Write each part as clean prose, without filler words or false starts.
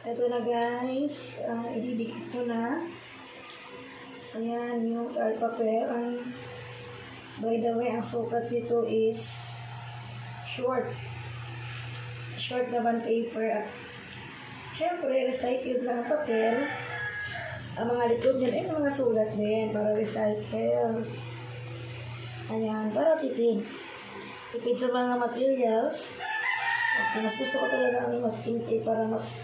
Ito na guys, ididikit ko na. Ayan, yung art papel. By the way, ang sukat nito is short. Short naman paper. At syempre, recycled lang ang papel. Ang mga likod dyan ay mga sulat din para recycle. Ayan, para tipid. Tipid sa mga materials. Okay, mas gusto ko talaga ang mas kinti para mas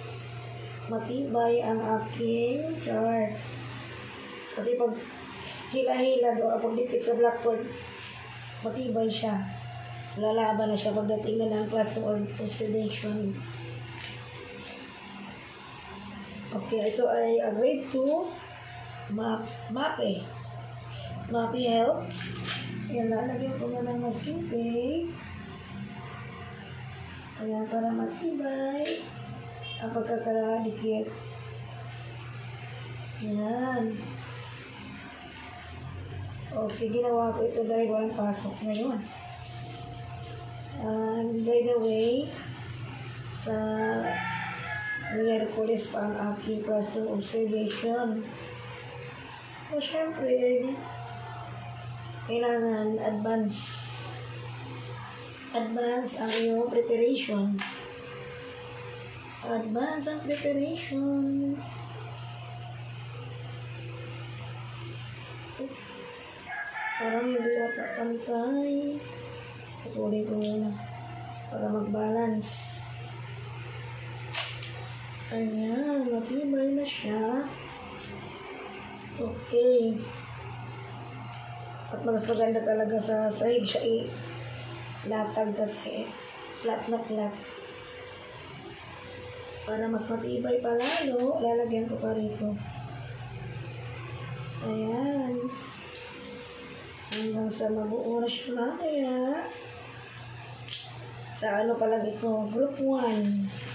matibay ang aking chart. Kasi pag hila-hila o pag dikit sa blackboard, matibay siya. Lalaban na siya pagdating na ng classroom or observation. Okay, ito ay grade 2 MAPE. MAPE help. Ayan, lalagyan ko na ng masking tape. Ayan, para matibay ang pagkakadikit. Ayan. Okay, ginawa ko ito dahil walang pasok ngayon. And by the way, sa Miyerkules pa ang aking classroom observation. So, syempre, kailangan advance ang iyong preparation. Advance ang preparation. Parang hindi yata pantay. Patuloy ko muna para mag-balance. Ayan, matibay na siya. Okay. At mas maganda talaga sa sahig siya latag kasi flat na flat. Para mas matibay pa lalo, lalagyan ko pa rito. Ayan. Hanggang sa mabuo na siya mamaya. Sa ano pa lang ito? Group 1.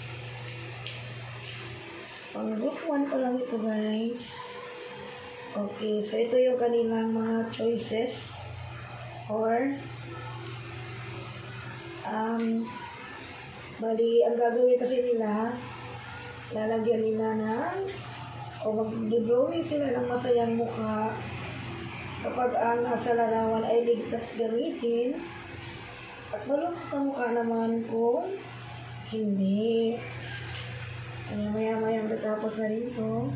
Pang group 1 pa lang ito guys. Okay, so ito yung kanilang mga choices. Or bali, ang gagawin kasi nila, lalagyan nila ng o mag-drawing sila ng masayang mukha kapag ang nasa larawan ay ligtas gamitin at malungkot ang mukha naman kung hindi. Kaya maya-maya matapos na rin ito.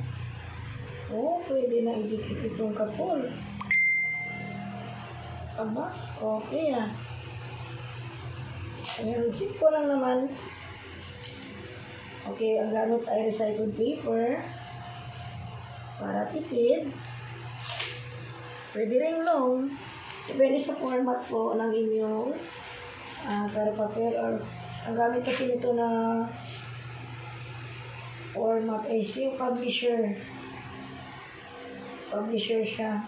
Oh, pwede na idikit itong kapul. Aba, okay ah. Ayan, simple lang naman. Okay, ang gamit ay recycled paper para tipid. Pwede rin long. Depende sa format po ng inyong papel or ang gamit kasi nito na format ay yung publisher. Publisher siya.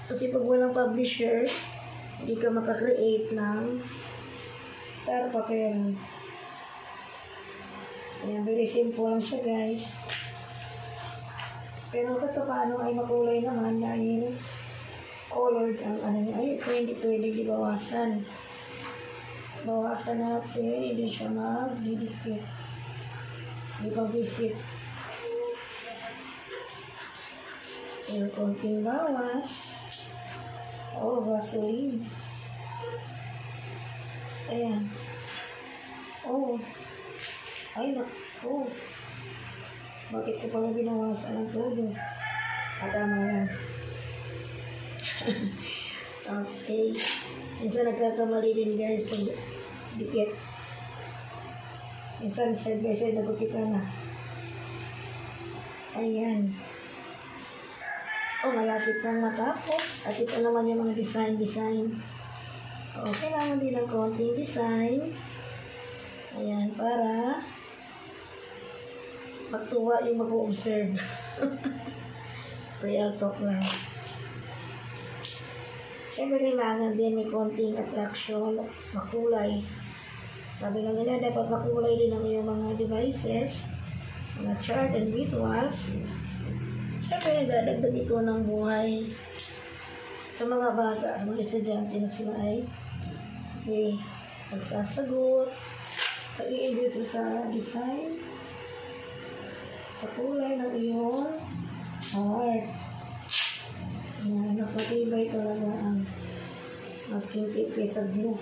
Kasi pag walang publisher, hindi ka makakreate ng papel. Ayan, very simple lang siya guys. Pero kahit paano ay makulay naman dahil colored ang ano niya. Ay, pwede bawasan. Bawasan natin, hindi siya magdidikit. Hindi pa fit. Ayan, konting bawas. Oh, gasoline. Ayan. Oh. Ay, naku. Bakit ko pala binawasan ng todo? Tama yan. Okay. Minsan nagkakamali din guys pag dikit. Minsan side by side nagkukita na. Ayan. Oh, malapit nang matapos. At ito naman yung mga design. O, kailangan din ng konting design. Ayan, para magtuwa yung mag-observe. Real talk lang. Siyempre, kailangan din may konting attraction, makulay. Sabi nga nila, dapat makulay din ang iyong mga devices, mga chart and visuals. Siyempre, nagdadagdag ito ng buhay sa mga bata, sa mga estudyante na sila ay nagsasagot, nag-i-engage sa design, sa kulay ng iyong heart. Yan, mas matibay talaga ang masking tape kaysa glue.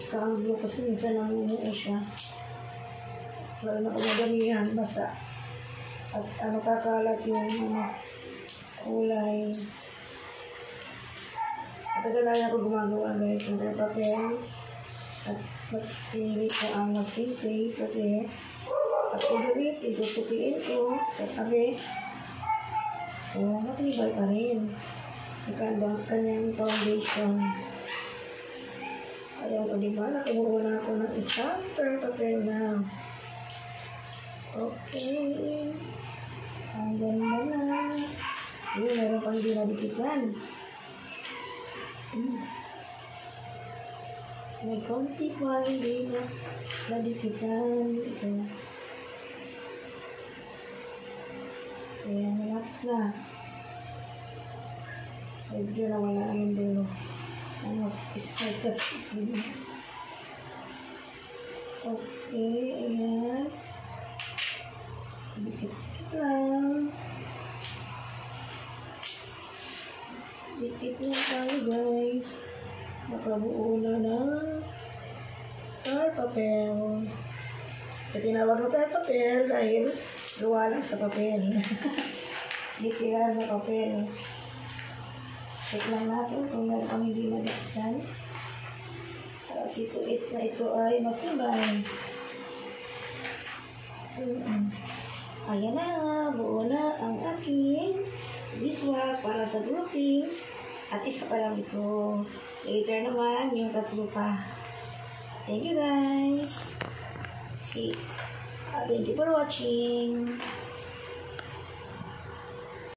Tsaka ang glue kasi minsan namumuo siya. Lalo na kumadamihan, basta. At kakalat yung kulay. Matagal na ako gumagawa guys ng papel. At mas pinili ko ang masking tape kasi at gagawin, itutupiin ko. Tatabi. So, matibay pa rin. Kanyang foundation. Ayan, o diba? Nakumuha na ako ng isang papel na. Okay. Ang ganda na. Yun, meron pang hindi nadikitan. May konti pa hindi na nadikitan. Ito. Ayan, malapit na. Medyo nawala na yung dulo. Ang mas stress ka. Okay, ayan. Dikit-dikit lang. Dikit lang tayo guys. Nakabuo na ng tar papel. Kaya tinawag na tar papel dahil gawa lang sa papel. Literal na papel. Check lang natin kung meron kang hindi nagaksan. Si tuit na ito ay matibay. Ayan na, buo na ang aking dishwash para sa groupings. At isa pa lang ito. Later naman, yung tatlo pa. Thank you guys. Thank you for watching.